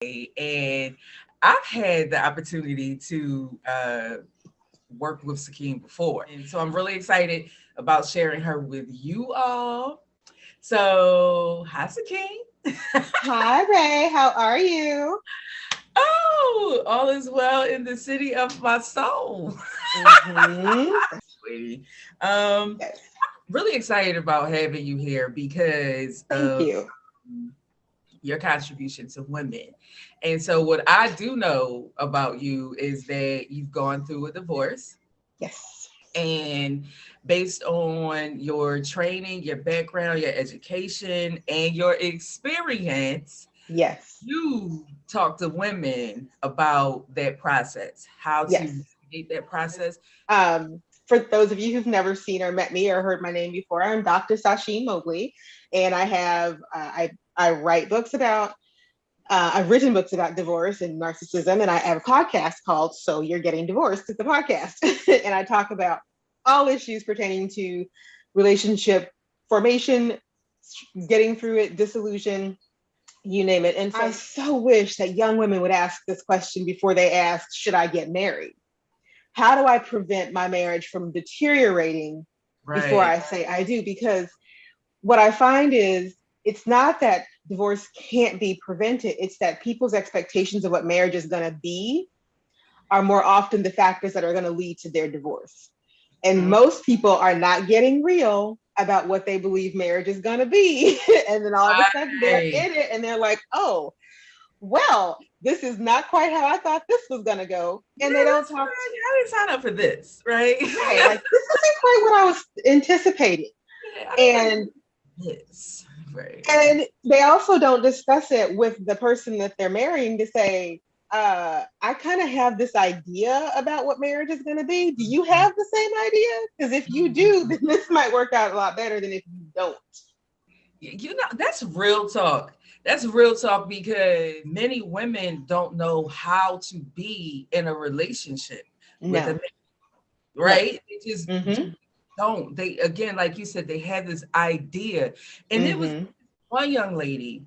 And I've had the opportunity to work with Sacheen before. And so I'm really excited about sharing her with you all. So, hi, Sacheen. Hi, Ray. How are you? Oh, all is well in the city of my soul. Mm-hmm. Sweetie. Um, Yes. really excited about having you here because Thank of you. your contribution to women. And so, what I do know about you is that you've gone through a divorce, Yes. and based on your training, your background, your education, and your experience, Yes. you talk to women about that process, how to Yes. navigate that process. For those of you who've never seen or met me or heard my name before, I'm Dr. Sacheen Mobley, and I write books about I've written books about divorce and narcissism, and I have a podcast called "So You're Getting Divorced." It's the podcast, and I talk about all issues pertaining to relationship formation, getting through it, dissolution, you name it. And so I so wish that young women would ask this question before they ask, should I get married? How do I prevent my marriage from deteriorating before Right. I say I do? Because what I find is it's not that divorce can't be prevented, it's that people's expectations of what marriage is going to be are more often the factors that are going to lead to their divorce. And Mm, most people are not getting real about what they believe marriage is going to be. And then all of a sudden they're right. in it and they're like, oh, well, this is not quite how I thought this was going to go. Yeah, And they don't that's talk right. I didn't sign up for this, right? right. Like, this isn't quite what I was anticipating. Yeah, I didn't And agree with this. Right. and they also don't discuss it with the person that they're marrying to say, I kind of have this idea about what marriage is going to be. Do you have the same idea? Because if you do, then this might work out a lot better than if you don't. You know, that's real talk. That's real talk because many women don't know how to be in a relationship with a No, man, no. right? They just Mm-hmm. don't. They, again, like you said, they have this idea. And there was Mm-hmm. one young lady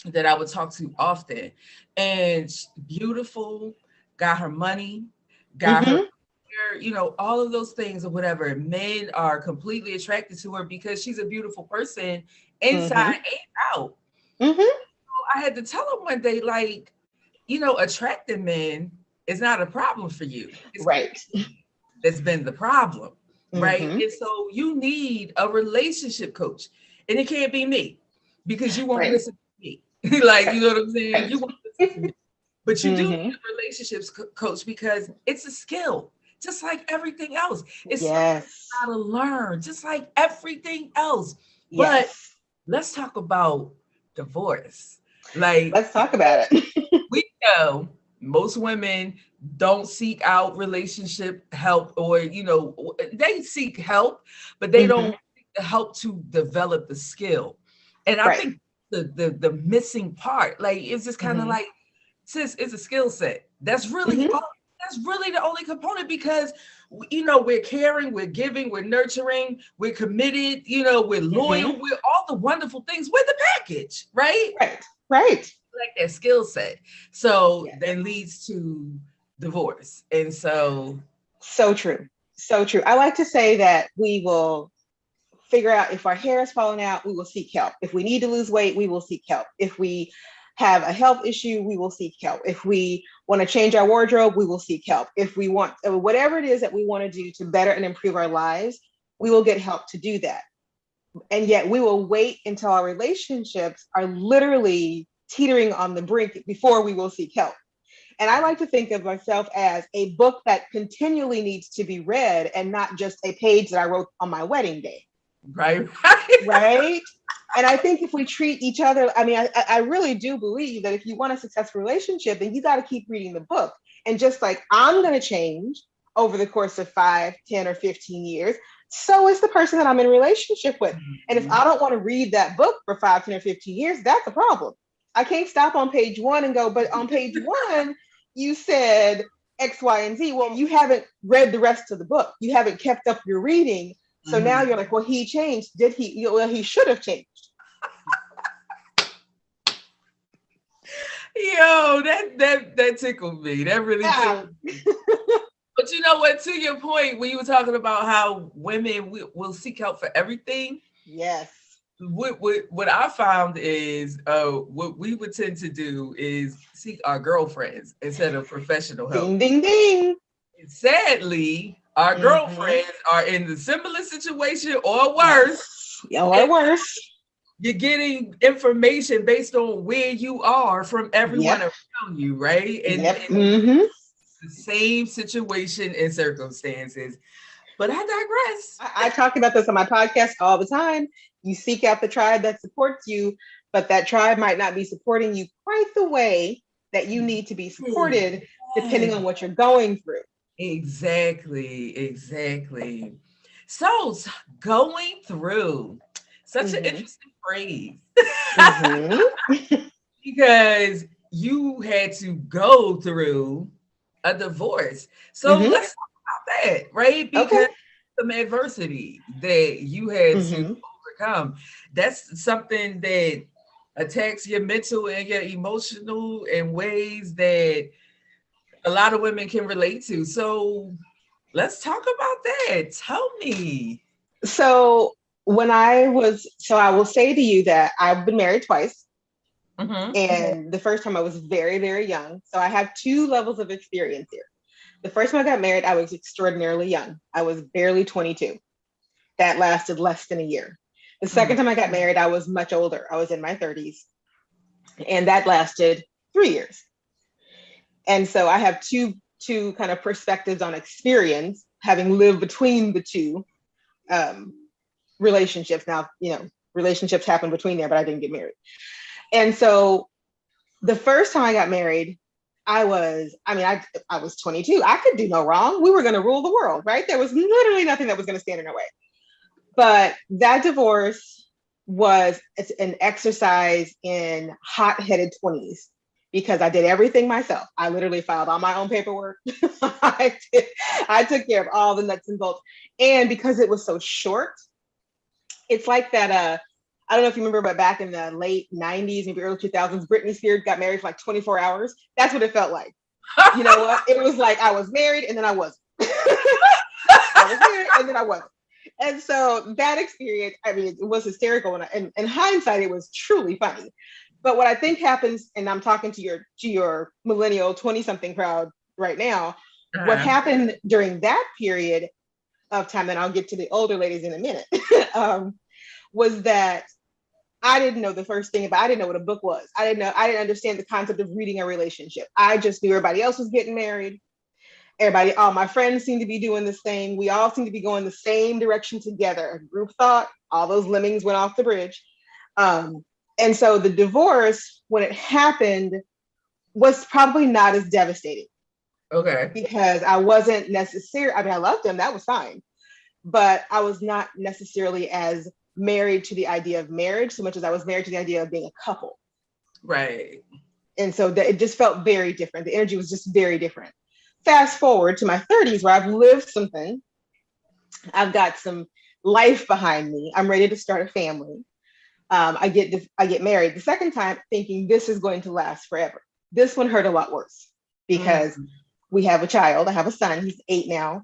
that I would talk to often, and beautiful, got her money, got her, Mm-hmm. all of those things or whatever. Men are completely attracted to her because she's a beautiful person inside Mm-hmm. and out. Mm-hmm. I had to tell him one day, like, attracting men is not a problem for you. It's Right. that's been the problem, right? Mm-hmm. And so you need a relationship coach, and it can't be me because you won't Right. listen to me. Like, you Right. know what I'm saying? Right. You won't listen to me, but you do need Mm-hmm. a relationships coach because it's a skill, just like everything else. It's something Yes. you gotta learn, just like everything else. But Yes. let's talk about divorce. Like, Let's talk about it. we know most women don't seek out relationship help, or they seek help, but they Mm-hmm. don't seek the help to develop the skill. And I Right. think the missing part, like, it's just kind of Mm-hmm. like, sis, it's a skill set. Mm-hmm. That's really the only component because we're caring, we're giving, we're nurturing, we're committed, we're loyal, Mm-hmm. we're all the wonderful things. We're the package, right? Right. Right. Like that skill set. So Yes. then leads to divorce. And so, So true. So true. I like to say that we will figure out if our hair is falling out, we will seek help. If we need to lose weight, we will seek help. If we have a health issue, we will seek help. If we want to change our wardrobe, we will seek help. If we want whatever it is that we want to do to better and improve our lives, we will get help to do that. And yet we will wait until our relationships are literally teetering on the brink before we will seek help. And I like to think of myself as a book that continually needs to be read and not just a page that I wrote on my wedding day. right, right. Right. And I think if we treat each other, I mean, I really do believe that if you want a successful relationship, then you got to keep reading the book. And just like I'm going to change over the course of 5, 10, or 15 years, so is the person that I'm in a relationship with. And if Mhm. I don't want to read that book for 5, 10, or 15 years, that's a problem. I can't stop on page one and go, but on page one, you said X, Y, and Z. Well, you haven't read the rest of the book. You haven't kept up your reading. So now Mhm. you're like, well, he changed. Did he? Well, he should have changed. Yo, that tickled me. That really Yeah. tickled me. But you know what? To your point, when you were talking about how women will seek help for everything, Yes. what I found is what we would tend to do is seek our girlfriends instead of professional help. Ding, ding, ding. And sadly, our Mm-hmm. girlfriends are in the similar situation or worse. Yes. Or worse. You're getting information based on where you are from everyone Yep. around you, right? Yep. And Mm-hmm. the same situation and circumstances. But I digress. I talk about this on my podcast all the time. You seek out the tribe that supports you, but that tribe might not be supporting you quite the way that you need to be supported, depending on what you're going through. Exactly, exactly. So, going through, such an Mm-hmm. interesting phrase Mm-hmm. because you had to go through a divorce. So Mm-hmm. let's talk about that, right? Okay. Because some adversity that you had to Mm-hmm. overcome. That's something that attacks your mental and your emotional in ways that a lot of women can relate to. So let's talk about that. Tell me. So so I will say to you that I've been married twice. Mm-hmm. And the first time I was very, very young. So I have two levels of experience here. The first time I got married, I was extraordinarily young. I was barely 22. That lasted less than a year. The second time I got married, I was much older. I was in my 30s, and that lasted 3 years. And so I have two kind of perspectives on experience, having lived between the two um, relationships. Now, relationships happen between there, but I didn't get married. And so the first time I got married, I was 22. I could do no wrong. We were going to rule the world, right? There was literally nothing that was going to stand in our way. But that divorce it's an exercise in hot-headed 20s because I did everything myself. I literally filed all my own paperwork. I took care of all the nuts and bolts. And because it was so short, it's like that I don't know if you remember, but back in the late 90s, maybe early 2000s, Britney Spears got married for like 24 hours. That's what it felt like. You know what? It was like I was married and then I wasn't. I was married and then I wasn't. And so that experience, I mean, it was hysterical. And in hindsight, it was truly funny. But what I think happens, and I'm talking to your millennial 20-something crowd right now, what Uh-huh. happened during that period of time, and I'll get to the older ladies in a minute, was that I didn't know the first thing about. I didn't know what a book was. I didn't understand the concept of reading a relationship. I just knew everybody else was getting married. All my friends seemed to be doing this thing. We all seemed to be going the same direction together. Group thought, all those lemmings went off the bridge. Um, and so the divorce, when it happened, was probably not as devastating Okay. because I wasn't necessarily, I mean, I loved him, that was fine, but I was not necessarily as married to the idea of marriage so much as I was married to the idea of being a couple. Right. And so it just felt very different. The energy was just very different. Fast forward to my 30s where I've lived something. I've got some life behind me. I'm ready to start a family. I get married the second time thinking this is going to last forever. This one hurt a lot worse because Mm. we have a child. I have a son. He's 8 now.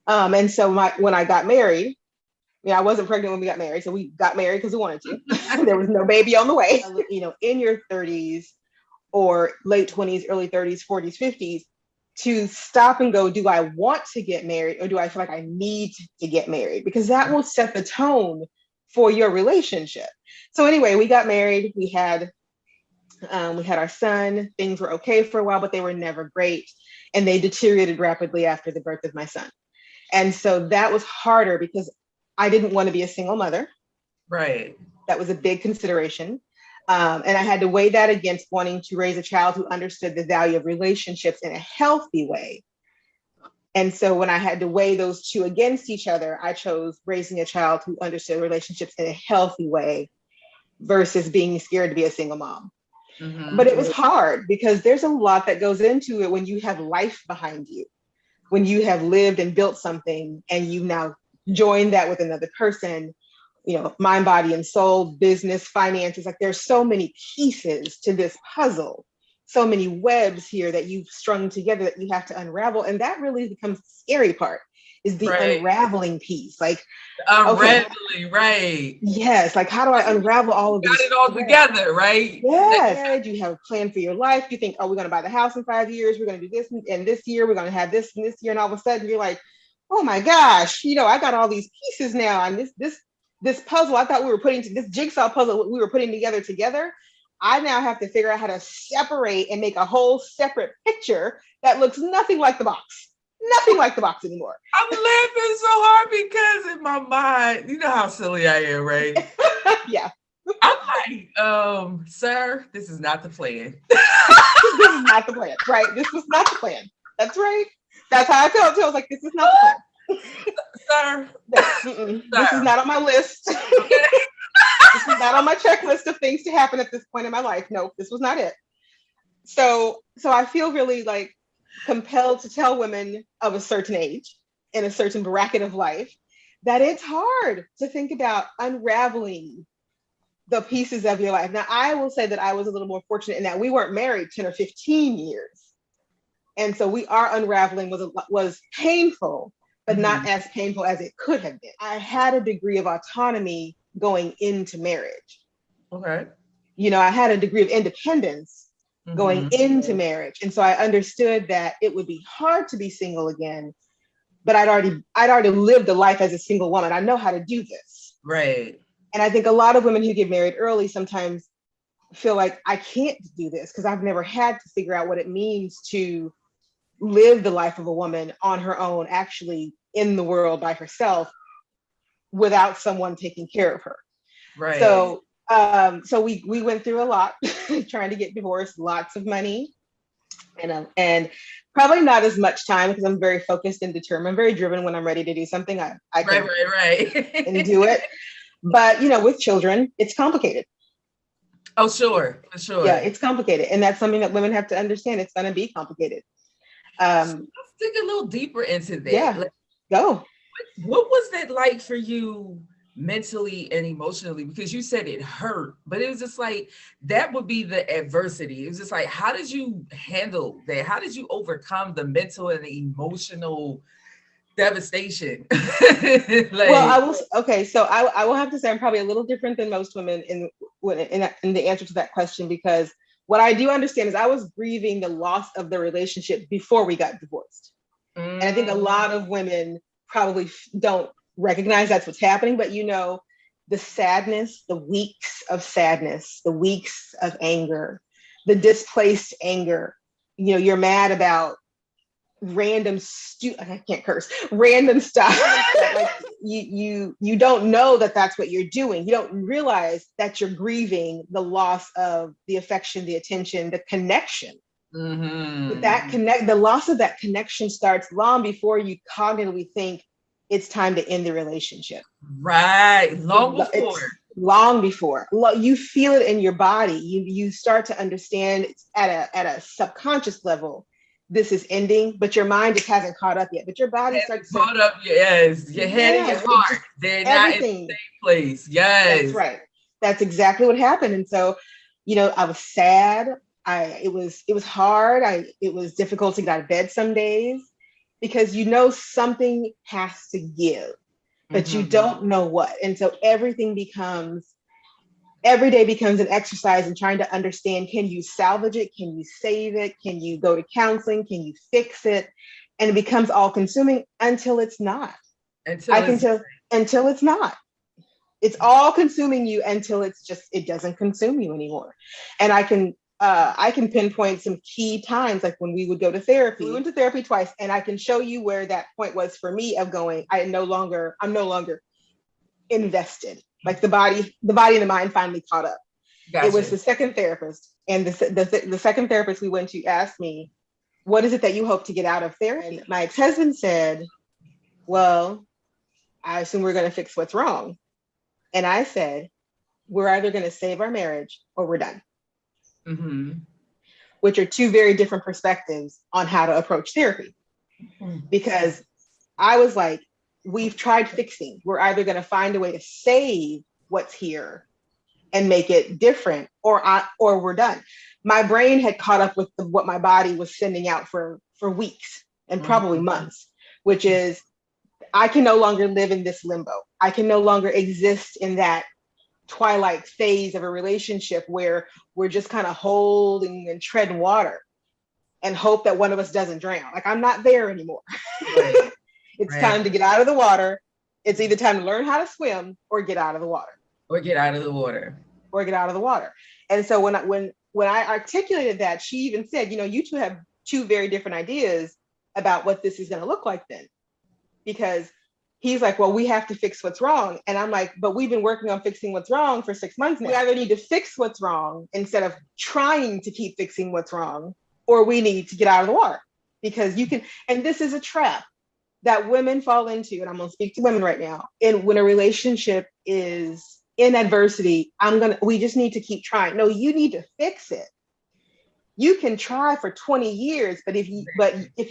And so when I got married, I wasn't pregnant when we got married. So we got married because we wanted to. There was no baby on the way. In your 30s or late 20s, early 30s, 40s, 50s, to stop and go, do I want to get married or do I feel like I need to get married? Because that will set the tone for your relationship. So anyway, we got married. We had our son. Things were okay for a while, but they were never great. And they deteriorated rapidly after the birth of my son. And so that was harder because I didn't want to be a single mother. Right. That was a big consideration. And I had to weigh that against wanting to raise a child who understood the value of relationships in a healthy way. And so when I had to weigh those two against each other, I chose raising a child who understood relationships in a healthy way versus being scared to be a single mom. But Mm-hmm. it was hard because there's a lot that goes into it when you have life behind you, when you have lived and built something and you now join that with another person, mind, body, and soul, business, finances. Like there's so many pieces to this puzzle so many webs here that you've strung together that you have to unravel. And that really becomes the scary part, is the unraveling piece. Like, unraveling, right. Yes, like how do I unravel all of got this? it all together, right? Yes. You have a plan for your life. You think, oh, we're going to buy the house in 5 years. We're going to do this. And this year, we're going to have this and this year. And all of a sudden you're like, oh my gosh, I got all these pieces now. And this puzzle, I thought we were putting this jigsaw puzzle we were putting together. I now have to figure out how to separate and make a whole separate picture that looks nothing like the box. Nothing like the box anymore. I'm laughing so hard because in my mind, you know how silly I am, right? Yeah. I'm like, sir, this is not the plan. This is not the plan, right? This was not the plan. That's right. That's how I felt too. I was like, this is not the Sir. plan. This is not on my list. This is not on my checklist of things to happen at this point in my life. No, this was not it. So I feel really like compelled to tell women of a certain age in a certain bracket of life that it's hard to think about unraveling the pieces of your life. Now, I will say that I was a little more fortunate in that we weren't married 10 or 15 years. And so our unraveling was painful, but not as painful as it could have been. I had a degree of autonomy going into marriage. Okay. I had a degree of independence going into marriage. And so I understood that it would be hard to be single again, but I'd already lived a life as a single woman. I know how to do this. Right. And I think a lot of women who get married early sometimes feel like, I can't do this because I've never had to figure out what it means to live the life of a woman on her own, actually in the world by herself without someone taking care of her. Right. So we went through a lot trying to get divorced, lots of money, and probably not as much time because I'm very focused and determined. I'm very driven. When I'm ready to do something, I can and do it. But with children, it's complicated. Oh, sure, for sure. Yeah, it's complicated, and that's something that women have to understand. It's going to be complicated. Let's dig a little deeper into that. Yeah, go. What was that like for you mentally and emotionally? Because you said it hurt, but it was just like, that would be the adversity. It was just like, how did you handle that? How did you overcome the mental and the emotional devastation? So I will have to say I'm probably a little different than most women in the answer to that question, because what I do understand is I was grieving the loss of the relationship before we got divorced. And I think a lot of women probably don't recognize that's what's happening, but the sadness, the weeks of sadness, the weeks of anger, the displaced anger, you're mad about random I can't curse, random stuff. Like you don't know that that's what you're doing. You don't realize that you're grieving the loss of the affection, the attention, the connection. But the loss of that connection starts long before you cognitively think it's time to end the relationship. Right. Long before. You feel it in your body. You start to understand at a subconscious level, this is ending, but your mind just hasn't caught up yet. But your body starts caught up. Yes, your head and your heart. They're not in the same place. Yes, that's right. That's exactly what happened. And so, I was sad. It was hard. It was difficult to get out of bed some days because something has to give, but you don't know what. And so every day becomes an exercise in trying to understand, can you salvage it? Can you save it? Can you go to counseling? Can you fix it? And it becomes all consuming until it's not. Until it's not. It's all consuming you until it doesn't consume you anymore. And I can pinpoint some key times, like when we would go to therapy. We went to therapy twice, and I can show you where that point was for me of going, I'm no longer invested. Like the body and the mind finally caught up. Gotcha. It was the second therapist. And the second therapist we went to asked me, what is it that you hope to get out of therapy? And my ex-husband said, well, I assume we're going to fix what's wrong. And I said, we're either going to save our marriage or we're done. Which are two very different perspectives on how to approach therapy. Because I was like, we've tried fixing. We're either going to find a way to save what's here and make it different, or we're done. my brain had caught up with what my body was sending out for weeks and probably months, which is I can no longer live in this limbo. I can no longer exist in that twilight phase of a relationship where we're just kind of holding and treading water and hope that one of us doesn't drown. Like, I'm not there anymore. Right. It's time to get out of the water. It's either time to learn how to swim or get out of the water. Or get out of the water. Or get out of the water. And so when I articulated that, she even said, you two have two very different ideas about what this is going to look like then. Because he's like, well, we have to fix what's wrong. And I'm like, but we've been working on fixing what's wrong for 6 months now. We either need to fix what's wrong instead of trying to keep fixing what's wrong, or we need to get out of the water. Because you can, and this is a trap that women fall into, and I'm going to speak to women right now. And when a relationship is in adversity, we just need to keep trying. No, you need to fix it. You can try for 20 years, but if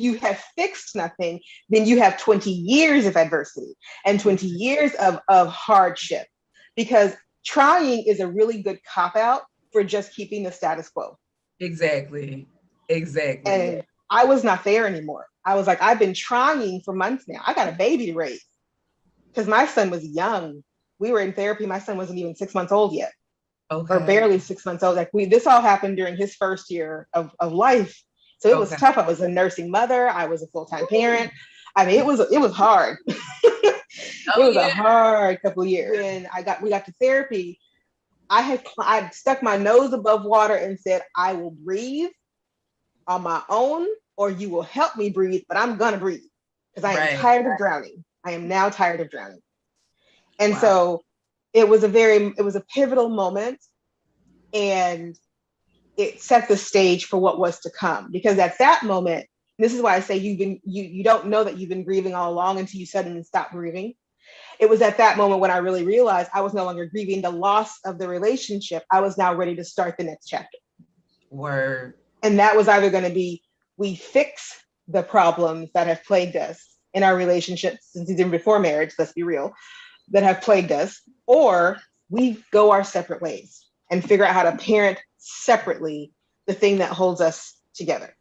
you have fixed nothing, then you have 20 years of adversity and 20 years of hardship, because trying is a really good cop-out for just keeping the status quo. Exactly. And I was not there anymore. I was like, I've been trying for months now. I got a baby to raise because my son was young. We were in therapy. My son wasn't even 6 months old yet. Okay. Or barely 6 months old. Like this all happened during his first year of life. So it was tough. I was a nursing mother. I was a full-time parent. I mean, it was hard. It was a hard couple of years. When we got to therapy, I stuck my nose above water and said, I will breathe on my own, or you will help me breathe, but I'm gonna breathe because I am tired of drowning. I am now tired of drowning. And so it was a pivotal moment, and it set the stage for what was to come. Because at that moment, this is why I say you don't know that you've been grieving all along until you suddenly stop grieving. It was at that moment when I really realized I was no longer grieving the loss of the relationship. I was now ready to start the next chapter. Word. And that was either going to be, we fix the problems that have plagued us in our relationships since even before marriage, let's be real, that have plagued us, or we go our separate ways and figure out how to parent separately the thing that holds us together.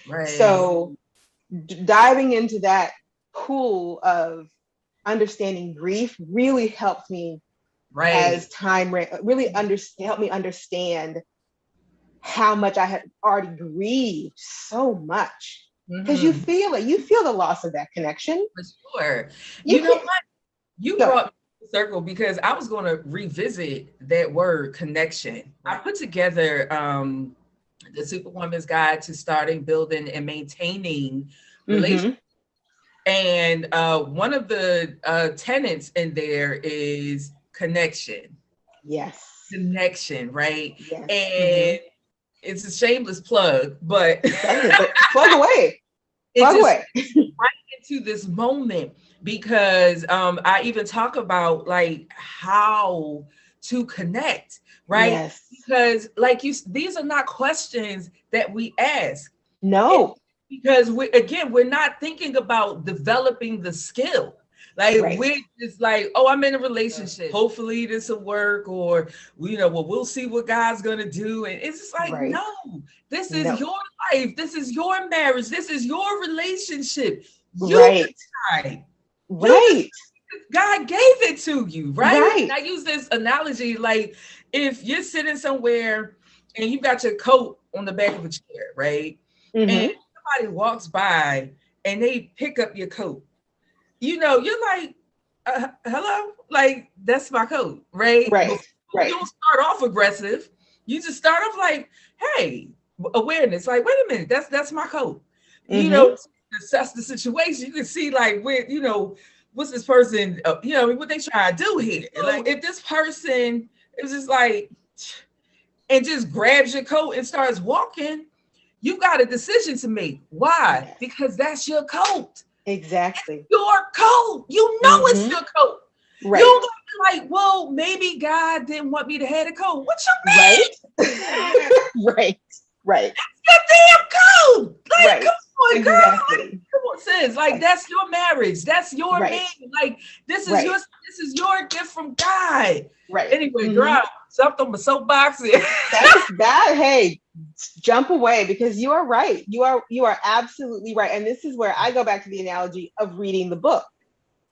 Right. So diving into that pool of understanding grief really helped me as time really helped me understand how much I had already grieved so much. Because you feel the loss of that connection. For sure. You know what? You brought me to the circle because I was going to revisit that word connection. I put together the Superwoman's Guide to Starting, Building, and Maintaining Relationships. And one of the tenets in there is connection. Yes. Connection, right? Yes. And it's a shameless plug, but plug away. Plug away. Right into this moment, because I even talk about like how to connect, right? Yes. Because these are not questions that we ask. No. Because we're not thinking about developing the skill. Like we're just like, oh, I'm in a relationship. Hopefully this will work, or we'll see what God's gonna do. And it's just like, no, this is your life. This is your marriage. This is your relationship. You decide. Right. God gave it to you, right? And I use this analogy, like if you're sitting somewhere and you got your coat on the back of a chair, right? And somebody walks by and they pick up your coat. You're like, hello? Like, that's my coat, right? Right. You don't start off aggressive. You just start off like, hey, awareness. Like, wait a minute, that's my coat. Assess the situation. You can see like where, what's this person, what they trying to do here. Like, if this person is just like, and just grabs your coat and starts walking, you've got a decision to make. Why? Yes. Because that's your coat. Exactly. It's your coat. It's your coat. Right. You don't be like, well, maybe God didn't want me to have a coat. What you mean? Right. It's your damn coat. Like, come on, girl. Exactly. Like, come on, sis. Like, that's your marriage. That's your man. Like, this is your gift from God. Right. Anyway, girl, jumped on my soapbox. That, hey, jump away, because you are right. You are absolutely right. And this is where I go back to the analogy of reading the book.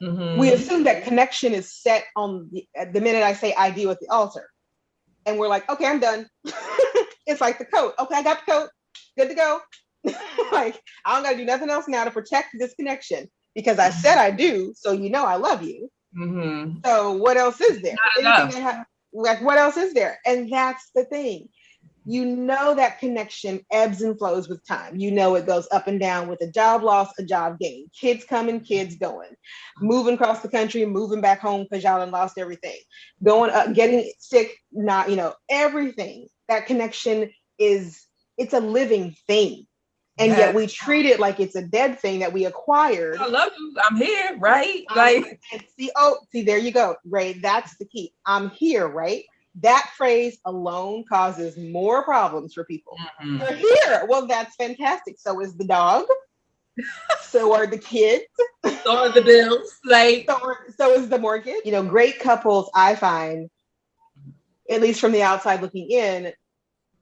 We assume that connection is set on the minute I say I do at the altar. And we're like, okay, I'm done. It's like the coat. Okay, I got the coat. Good to go. Like, I don't got to do nothing else now to protect this connection because I said I do. So, I love you. So what else is there? Like, what else is there? And that's the thing. That connection ebbs and flows with time. It goes up and down with a job loss, a job gain, kids coming, kids going, moving across the country, moving back home because y'all done lost everything, going up, getting sick, not, everything. That connection it's a living thing. And yet we treat it like it's a dead thing that we acquired. I love you. I'm here, right? See, there you go, Ray. That's the key. I'm here, right? That phrase alone causes more problems for people. You're here. Well, that's fantastic. So is the dog. So are the kids. So are the bills. So is the mortgage. Great couples, I find, at least from the outside looking in,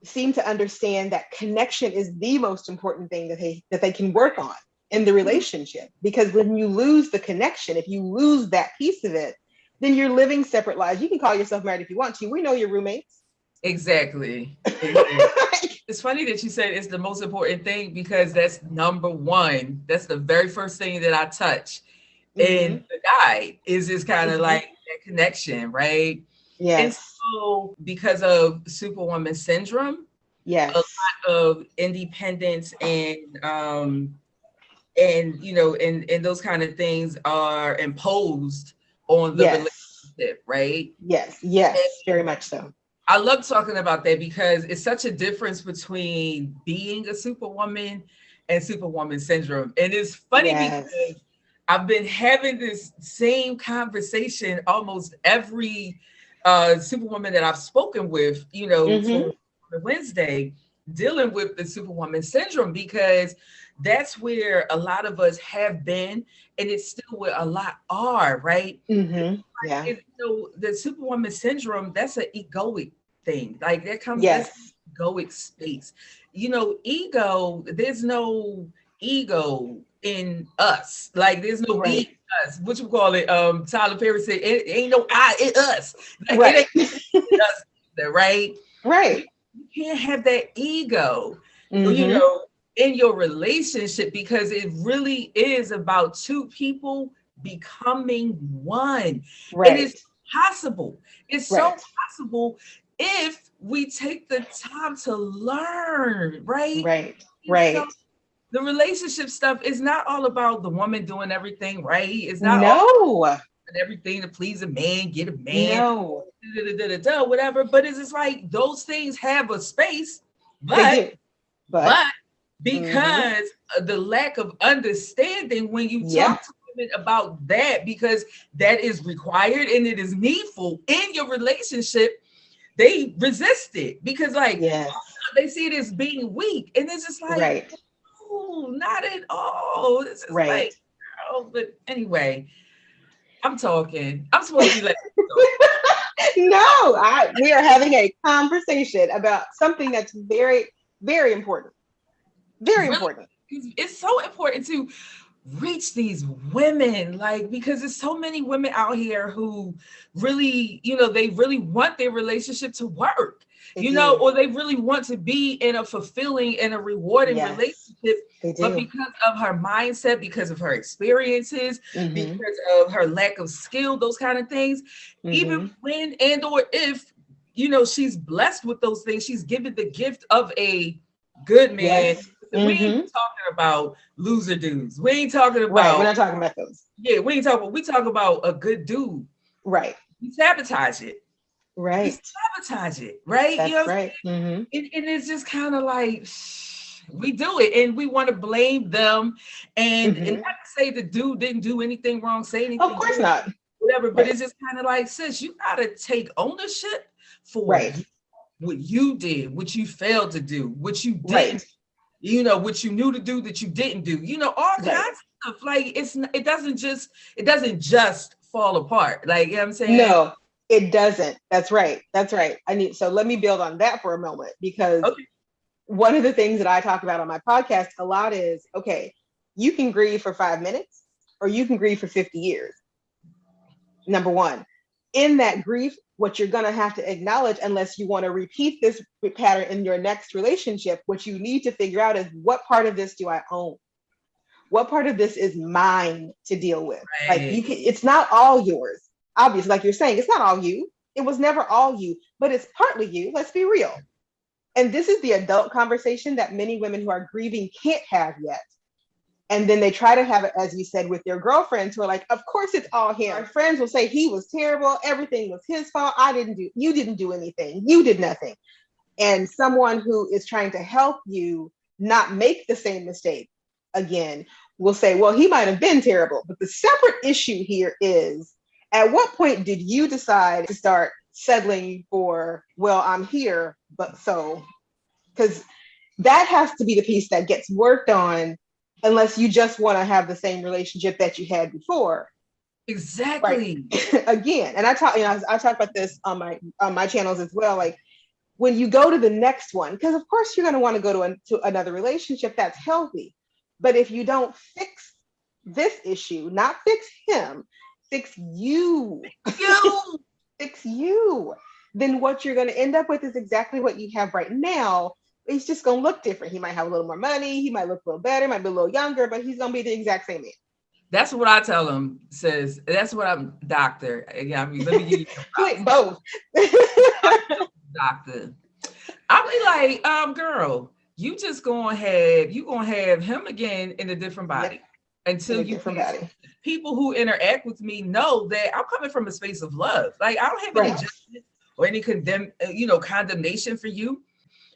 seem to understand that connection is the most important thing that they can work on in the relationship. Because when you lose the connection, if you lose that piece of it, then you're living separate lives. You can call yourself married if you want to. We know your roommates. Exactly. It's funny that you said it's the most important thing, because that's number one. That's the very first thing that I touch in the guide is this kind of like that connection, right? Yes. And so because of Superwoman syndrome, yes, a lot of independence and those kind of things are imposed on the relationship, right? Yes, very much so. I love talking about that because it's such a difference between being a superwoman and Superwoman syndrome. And it's funny because I've been having this same conversation almost every Superwoman that I've spoken with, for Wednesday, dealing with the Superwoman syndrome, because that's where a lot of us have been, and it's still where a lot are, right? The Superwoman syndrome, that's an egoic thing. Like that comes from egoic space. Ego, there's no ego in us. Like there's no ego in us. What you call it? Tyler Perry said, it ain't no I in us. Like, it ain't us either, right? Right. You can't have that ego, in your relationship, because it really is about two people becoming one. Right. It is possible. It's so possible if we take the time to learn, right? Right. The relationship stuff is not all about the woman doing everything right. It's not everything to please a man, get a man, whatever. But it's just like those things have a space, but because of the lack of understanding, when you talk to women about that, because that is required and it is needful in your relationship, they resist it because they see it as being weak. And it's just like, oh, not at all. This is like, but anyway, I'm talking. I'm supposed to be like, no, we are having a conversation about something that's very, very important. Very important. It's so important to reach these women, because there's so many women out here who really, they really want their relationship to work, or they really want to be in a fulfilling and a rewarding relationship. But because of her mindset, because of her experiences, because of her lack of skill, those kind of things, even when and or if, she's blessed with those things, she's given the gift of a good man. We ain't talking about loser dudes. We ain't talking about. We're not talking about those. Yeah, we talk about a good dude. Right. We sabotage it. Right. We sabotage it. Right. That's right. And it's just kind of like we do it, and we want to blame them, and not to say the dude didn't do anything wrong, say anything. Of course not. Whatever. But it's just kind of like, sis, you gotta take ownership for what you did, what you failed to do, what you didn't. What you knew to do that you didn't do, all kinds of stuff. Like it doesn't just fall apart. Like, you know what I'm saying? No, it doesn't. That's right. So let me build on that for a moment, because one of the things that I talk about on my podcast a lot is, okay, you can grieve for 5 minutes or you can grieve for 50 years. Number one, in that grief, what you're going to have to acknowledge, unless you want to repeat this pattern in your next relationship, what you need to figure out is, what part of this do I own? What part of this is mine to deal with? Right. Like, it's not all yours. Obviously, like you're saying, it's not all you. It was never all you, but it's partly you. Let's be real. And this is the adult conversation that many women who are grieving can't have yet. And then they try to have it, as you said, with their girlfriends who are like, of course it's all him. Our friends will say he was terrible. Everything was his fault. You didn't do anything. You did nothing. And someone who is trying to help you not make the same mistake again will say, well, he might have been terrible. But the separate issue here is, at what point did you decide to start settling for, well, I'm here, but so, because that has to be the piece that gets worked on, unless you just want to have the same relationship that you had before. Exactly. Right. Again, and I talk about this on my channels as well. Like, when you go to the next one, because of course you're going to want to go to another relationship that's healthy. But if you don't fix this issue, not fix him, fix you, fix you, then what you're going to end up with is exactly what you have right now. He's just going to look different. He might have a little more money. He might look a little better, might be a little younger, but he's going to be the exact same man. That's what I tell him, sis. That's what I'm, doctor. Yeah, I mean, let me give you both. Doctor. I'll be like, girl, you just gonna have him again in a different body. Until you people who interact with me know that I'm coming from a space of love. Like, I don't have any judgment or any condemnation for you.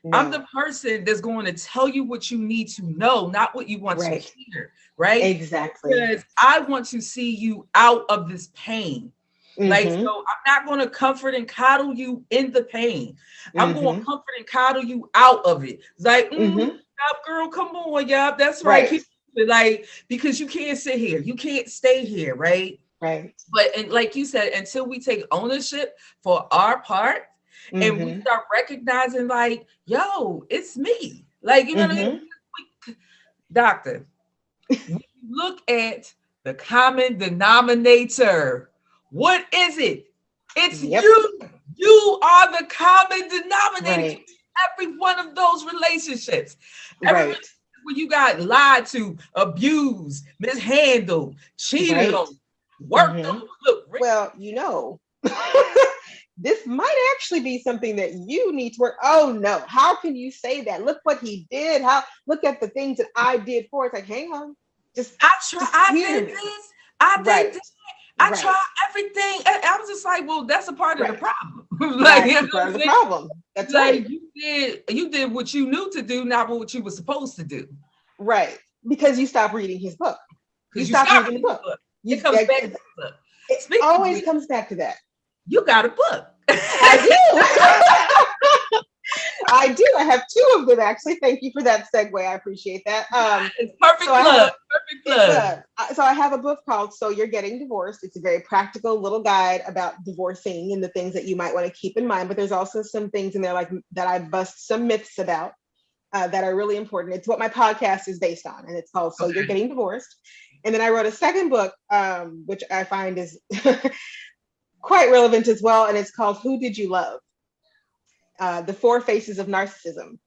No. I'm the person that's going to tell you what you need to know, not what you want to hear. Right? Exactly. Because I want to see you out of this pain. Mm-hmm. Like, so I'm not going to comfort and coddle you in the pain. I'm going to comfort and coddle you out of it. It's like, girl, come on, yeah, that's right. Keep it, like, because you can't sit here. You can't stay here, right? Right. But, and like you said, until we take ownership for our part, and we start recognizing, like, yo, it's me. Like, you know what I mean? Doctor, when you look at the common denominator, what is it? It's you. You are the common denominator in every one of those relationships. Every when you got lied to, abused, mishandled, cheated on, worked on. Look, well, this might actually be something that you need to work. Oh no, how can you say that? Look what he did. Look at the things that I did for it. It's like, hang on. I did this. I did this. I tried everything. I was just like, well, that's a part of the problem. Like, that's part of the problem. That's like, you did what you knew to do, not what you were supposed to do. Right. Because you stopped reading his book. You stopped reading the book. It comes back to the book. It always comes back to that. You got a book. I do. I do. I have 2 of them, actually. Thank you for that segue. I appreciate that. It's perfect plug. Perfect plug. So I have a book called So You're Getting Divorced. It's a very practical little guide about divorcing and the things that you might want to keep in mind. But there's also some things in there like that I bust some myths about that are really important. It's what my podcast is based on. And it's called So You're Getting Divorced. And then I wrote a second book, which I find is quite relevant as well. And it's called Who Did You Love? The 4 Faces of Narcissism.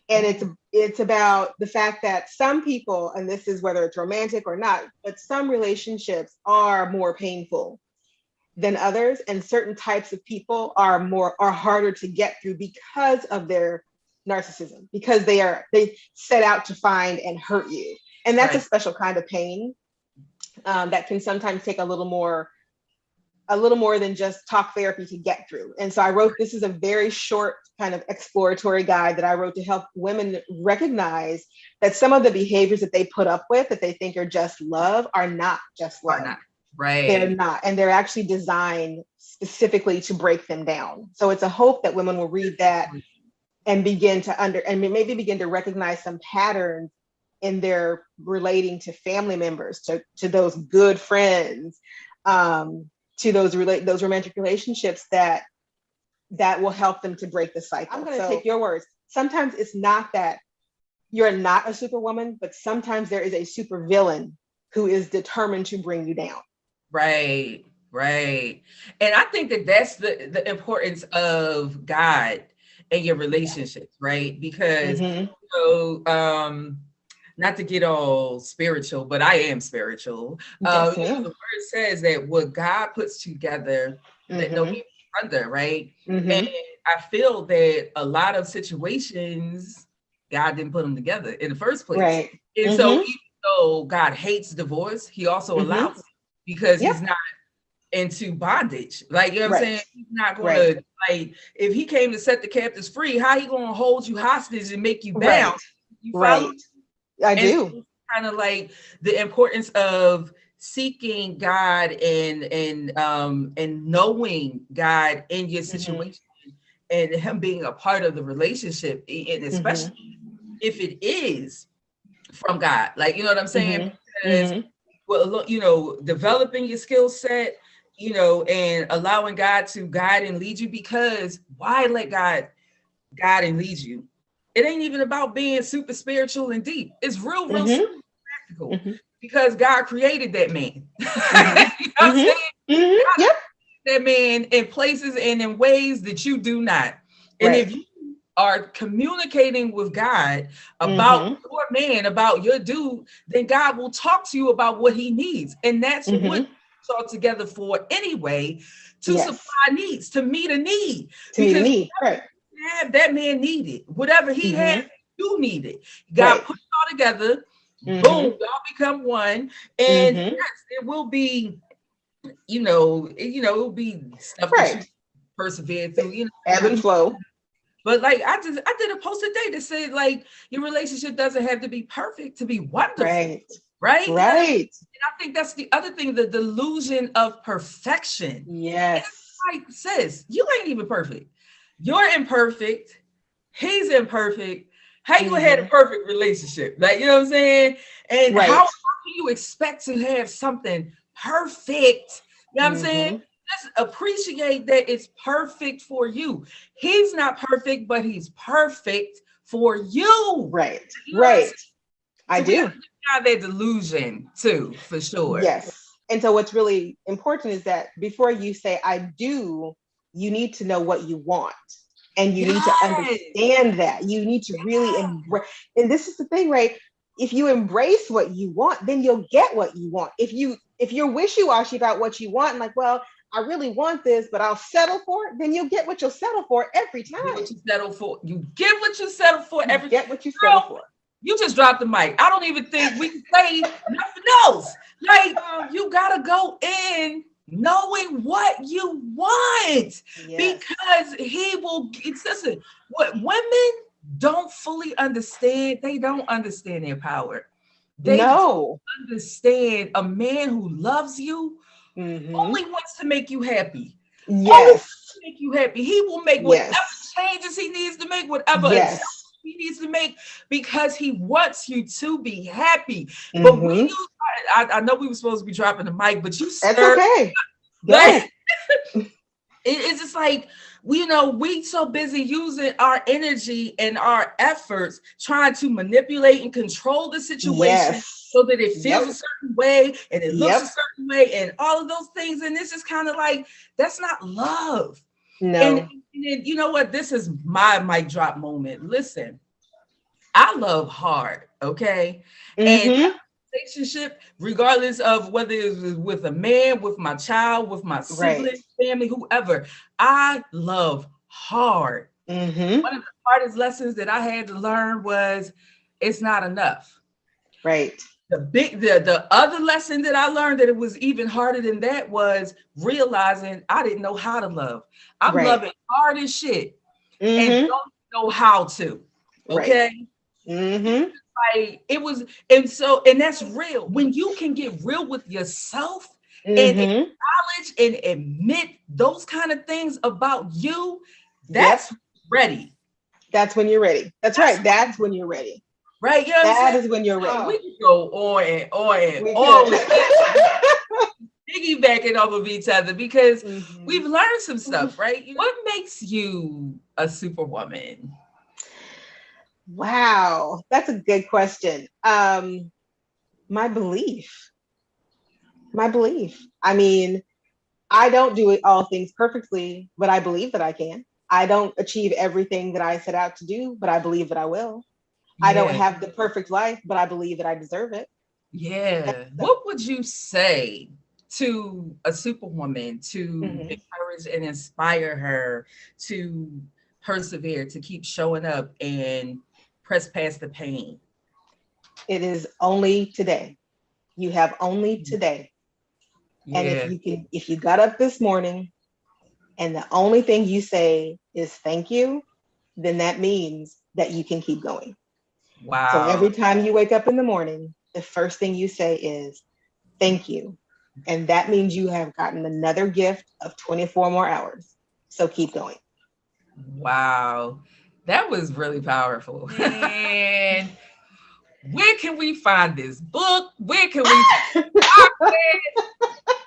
And it's about the fact that some people, and this is whether it's romantic or not, but some relationships are more painful than others. And certain types of people are harder to get through because of their narcissism, because they set out to find and hurt you. And that's a special kind of pain that can sometimes take a little more than just talk therapy to get through. And so this is a very short kind of exploratory guide that I wrote to help women recognize that some of the behaviors that they put up with, that they think are just love, are not just love. Right. They're not. And they're actually designed specifically to break them down. So it's a hope that women will read that and begin to recognize some patterns in their relating to family members, to those good friends, to those romantic relationships that will help them to break the cycle. I'm going to take your words. sometimes it's not that you're not a superwoman, but sometimes there is a supervillain who is determined to bring you down. Right, right. And I think that that's the importance of God in your relationships, right? Because Mm-hmm. not to get all spiritual, but I am spiritual. Yes, The ma'am. word says that what God puts together, that no man Mm-hmm. under, right? And Mm-hmm. I feel that a lot of situations, God didn't put them together in the first place. Right. And so Mm-hmm. even though God hates divorce, he also Mm-hmm. allows it because Yep. he's not into bondage. Like, you know what I'm Right. saying? He's not Right. gonna, like, if he came to set the captives free, how he gonna hold you hostage and make you bound? Right. You follow? Right. I And do. so kind of like the importance of seeking God and knowing God in your Mm-hmm. situation and him being a part of the relationship, and Mm-hmm. especially if it is from God. Like, you know what I'm saying? Mm-hmm. Because, Mm-hmm. well, developing your skill set, and allowing God to guide and lead you, because why let God guide and lead you? It ain't even about being super spiritual and deep. It's real simple, Mm-hmm. practical, Mm-hmm. because God created that man. You know Mm-hmm. what I'm Mm-hmm. saying? Mm-hmm. God Yep. that man in places and in ways that you do not. And Right. if you are communicating with God about Mm-hmm. your man, about your dude, then God will talk to you about what he needs. And that's what Mm-hmm. it's all together for anyway, to supply Yes. needs, to meet a need. To meet a Because need. Right. that man needed, whatever he had, Mm-hmm. you needed. God Right. put it all together. Boom, Mm-hmm. y'all become one. And Mm-hmm. yes, it will be, it will be stuff that you Right. persevere through, Ebb and flow. but like I did a post today that said, like, your relationship doesn't have to be perfect to be wonderful, Right. right? You know what I mean? Right. And I think that's the other thing, the delusion of perfection. And Yes. it's like, sis, you ain't even perfect. You're imperfect. He's imperfect. How you had a Mm-hmm. perfect relationship? Like, you know what I'm saying? And how Right. can you expect to have something perfect? You know what I'm saying? Mm-hmm. Just appreciate that it's perfect for you. He's not perfect, but he's perfect for you. Right. You know what I'm saying? Right. I So we do. have to get out that delusion too, for sure. Yes. And so what's really important is that before you say I do, you need to know what you want. And you need to Yes. understand that. You need to really embrace. And this is the thing, right? If you embrace what you want, then you'll get what you want. If you're wishy-washy about what you want and like, well, I really want this, but I'll settle for it, then you'll get what you'll settle for every Get time. what you settle for. You get what you settle for You every get what you settle girl. for. You just dropped the mic. I don't even think we can say nothing else. Like, you gotta go in knowing what you want, Yes. because he will. Listen, what women don't fully understand, they don't understand their power. They don't No. understand a man who loves you Mm-hmm. only wants to make you happy. Only Yes. wants to make you happy. He will make whatever Yes. changes he needs to make, whatever adjustments Yes. he needs to make, because he wants you to be happy. But when Mm-hmm. I know we were supposed to be dropping the mic, but you That's stirred, okay. like, Go. it's just like, we so busy using our energy and our efforts trying to manipulate and control the situation Yes. so that it feels a Yep. certain way and it looks a Yep. certain way and all of those things. And it's just kind of like, that's not love. And No. then, you know what? This is my mic drop moment. Listen, I love hard, okay? And Mm-hmm. relationship, regardless of whether it was with a man, with my child, with my Right. sibling, family, whoever, I love hard. Mm-hmm. One of the hardest lessons that I had to learn was it's not enough. Right. The other lesson that I learned, that it was even harder than that, was realizing I didn't know how to love. I'm Right. loving hard as shit and Mm-hmm. don't know how to. Right. Okay. Mm-hmm. Like, it was, and that's real. When you can get real with yourself and Mm-hmm. acknowledge and admit those kind of things about you, Yep. that's ready. That's when you're ready. That's That's right. That's when you're ready. right. You know what I'm That saying? is when you're ready. We can go on and on and We on could. with piggybacking off of each other, because Mm-hmm. we've learned some stuff, right? What makes you a superwoman? Wow, that's a good question. My belief, my belief. I mean, I don't do it all things perfectly, but I believe that I can. I don't achieve everything that I set out to do, but I believe that I will. I don't Yeah. have the perfect life, but I believe that I deserve it. Yeah. So, What would you say to a superwoman to mhm. encourage and inspire her to persevere, to keep showing up and press past the pain? It is only today. You have only today. And Yeah. if you got up this morning and the only thing you say is thank you, then that means that you can keep going. So every Wow. time you wake up in the morning, the first thing you say is thank you. And that means you have gotten another gift of 24 more hours. So keep going. Wow. That was really powerful. And where can we find this book? Where can we find it?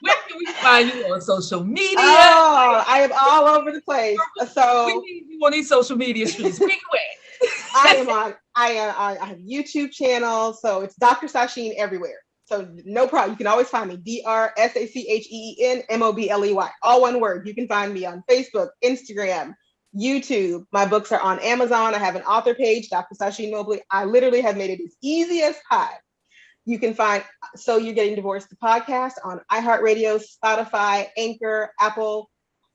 Where can we find you on social media? Oh, I am all over the place. We So need you on these social media streets. Where you I at? am on, I have YouTube channel. So it's Dr. Sacheen everywhere. So no problem. You can always find me. DrSacheenMobley. All one word. You can find me on Facebook, Instagram, YouTube. My books are on Amazon. I have an author page, Dr. Sacheen Mobley. I literally have made it as easy as pie. You can find So You're Getting Divorced, the podcast on iHeartRadio, Spotify, Anchor, Apple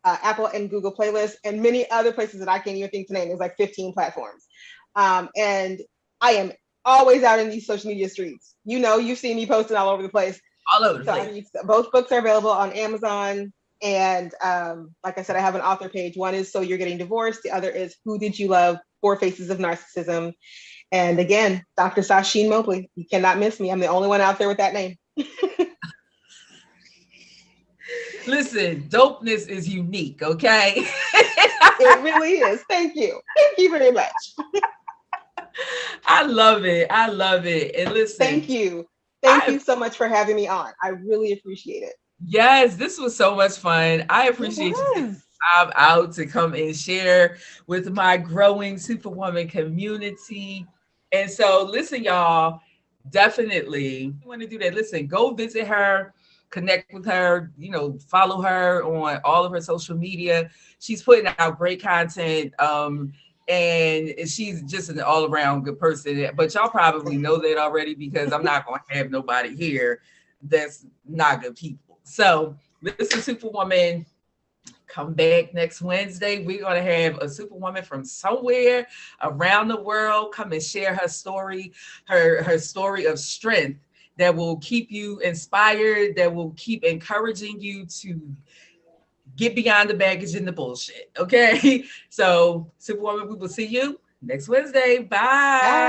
and Google playlists, and many other places that I can't even think to name. There's like 15 platforms. And I am always out in these social media streets. You know, you see me posting all over the place. All over the So place. both books are available on Amazon. And like I said, I have an author page. One is So You're Getting Divorced. The other is Who Did You Love? Four Faces of Narcissism. And again, Dr. Sacheen Mobley. You cannot miss me. I'm the only one out there with that name. Listen, dopeness is unique, okay? It really is. Thank you. Thank you very much. I love it. I love it. And Thank listen, you. Thank I you so much for having me on. I really appreciate it. yes, this was so much fun. I It appreciate you taking was. time out to come and share with my growing Superwoman community. And so, listen, y'all, definitely you want to do that. Listen, go visit her, connect with her, follow her on all of her social media. She's putting out great content. And she's just an all around good person. But y'all probably know that already because I'm not going to have nobody here that's not good people. So, listen, Superwoman, come back next Wednesday. We're going to have a Superwoman from somewhere around the world come and share her story, her story of strength that will keep you inspired, that will keep encouraging you to get beyond the baggage and the bullshit. Okay. So, Superwoman, we will see you next Wednesday. Bye. Bye.